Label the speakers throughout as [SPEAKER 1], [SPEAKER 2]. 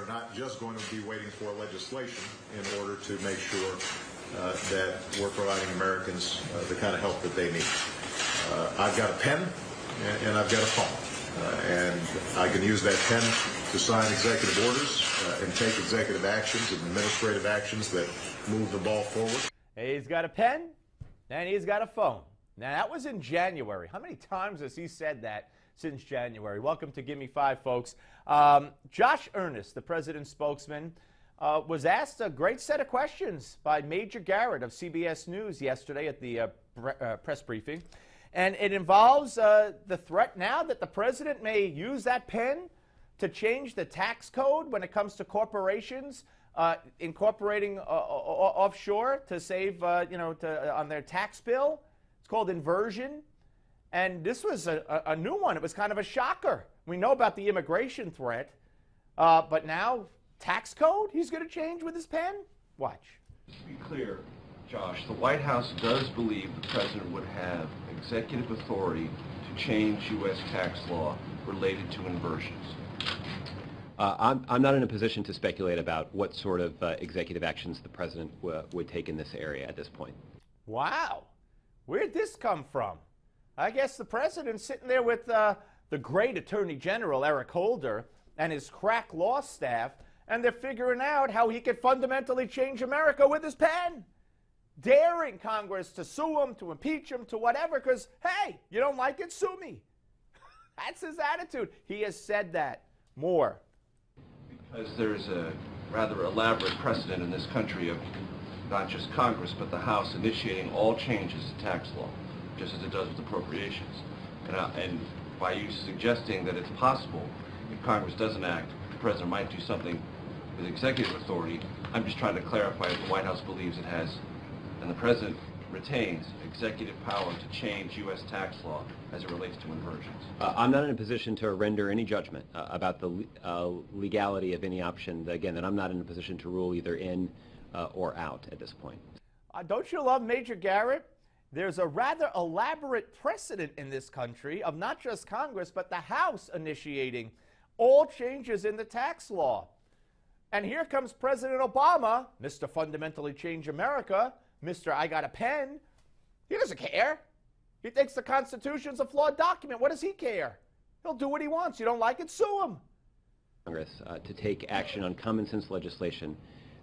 [SPEAKER 1] are not just going to be waiting for legislation in order to make sure that we're providing Americans the kind of help that they need. I've got a pen and I've got a phone, and I can use that pen to sign executive orders and take executive actions and administrative actions that move the ball forward.
[SPEAKER 2] He's got a pen and he's got a phone. Now, that was in January. How many times has he said that since January? Welcome to Give Me Five, folks. Josh Earnest, the president's spokesman, was asked a great set of questions by Major Garrett of CBS News yesterday at the press briefing. And it involves the threat now that the president may use that pen to change the tax code when it comes to corporations incorporating offshore to save, on their tax bill. It's called inversion. And this was a new one. It was kind of a shocker. We know about the immigration threat, but now tax code he's going to change with his pen? Watch.
[SPEAKER 3] To be clear, Josh, the White House does believe the president would have executive authority to change U.S. tax law related to inversions.
[SPEAKER 4] I'm not in a position to speculate about what sort of executive actions the president would take in this area at this point.
[SPEAKER 2] Wow. Where'd this come from? I guess the president's sitting there with the great Attorney General, Eric Holder, and his crack law staff, and they're figuring out how he could fundamentally change America with his pen. Daring Congress to sue him, to impeach him, to whatever, because, hey, you don't like it, sue me. That's his attitude. He has said that. More.
[SPEAKER 3] Because there's a rather elaborate precedent in this country of not just Congress, but the House initiating all changes to tax law, just as it does with appropriations. And by you suggesting that it's possible, if Congress doesn't act, the president might do something with executive authority, I'm just trying to clarify if the White House believes it has, and the president retains executive power to change U.S. tax law as it relates to inversions.
[SPEAKER 4] I'm not in a position to render any judgment about the legality of any option, again, that I'm not in a position to rule either in or out at this point.
[SPEAKER 2] Don't you love Major Garrett? There's a rather elaborate precedent in this country of not just Congress, but the House initiating all changes in the tax law. And here comes President Obama, Mr. Fundamentally Change America, Mr. I got a pen. He doesn't care. He thinks the Constitution's a flawed document. What does he care? He'll do what he wants. You don't like it, sue him.
[SPEAKER 4] Congress to take action on common sense legislation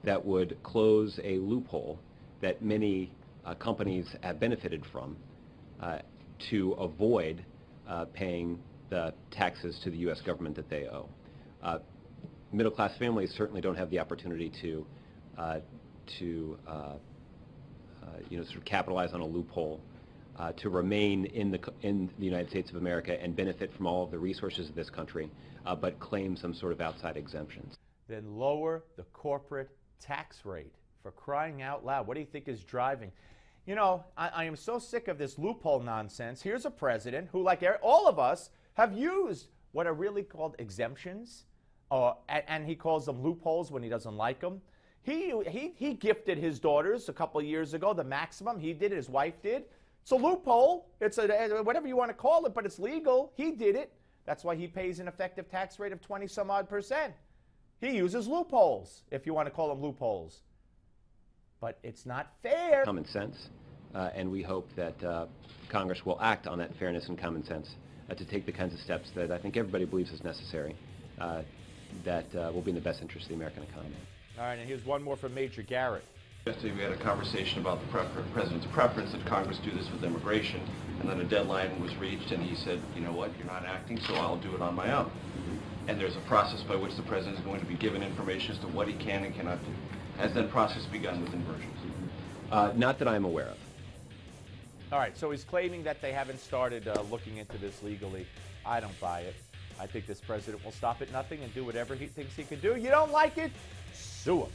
[SPEAKER 4] that would close a loophole that many companies have benefited from to avoid paying the taxes to the U.S. government that they owe. Middle-class families certainly don't have the opportunity to sort of capitalize on a loophole to remain in the United States of America and benefit from all of the resources of this country, but claim some sort of outside exemptions.
[SPEAKER 2] Then lower the corporate tax rate. For crying out loud, what do you think is driving? You know, I am so sick of this loophole nonsense. Here's a president who, like all of us, have used what are really called exemptions, and he calls them loopholes when he doesn't like them. He gifted his daughters a couple of years ago the maximum. He did it, his wife did. It's a loophole. It's whatever you want to call it, but it's legal. He did it. That's why he pays an effective tax rate of 20-some-odd%. He uses loopholes, if you want to call them loopholes. But it's not fair.
[SPEAKER 4] Common sense, and we hope that Congress will act on that fairness and common sense to take the kinds of steps that I think everybody believes is necessary that will be in the best interest of the American economy.
[SPEAKER 2] All right, and here's one more from Major Garrett.
[SPEAKER 3] Yesterday we had a conversation about the president's preference that Congress do this with immigration, and then a deadline was reached, and he said, you know what, you're not acting, so I'll do it on my own. And there's a process by which the president is going to be given information as to what he can and cannot do. Has that process begun with inversions?
[SPEAKER 4] Not that I'm aware of.
[SPEAKER 2] All right, so he's claiming that they haven't started looking into this legally. I don't buy it. I think this president will stop at nothing and do whatever he thinks he can do. You don't like it? Sue him.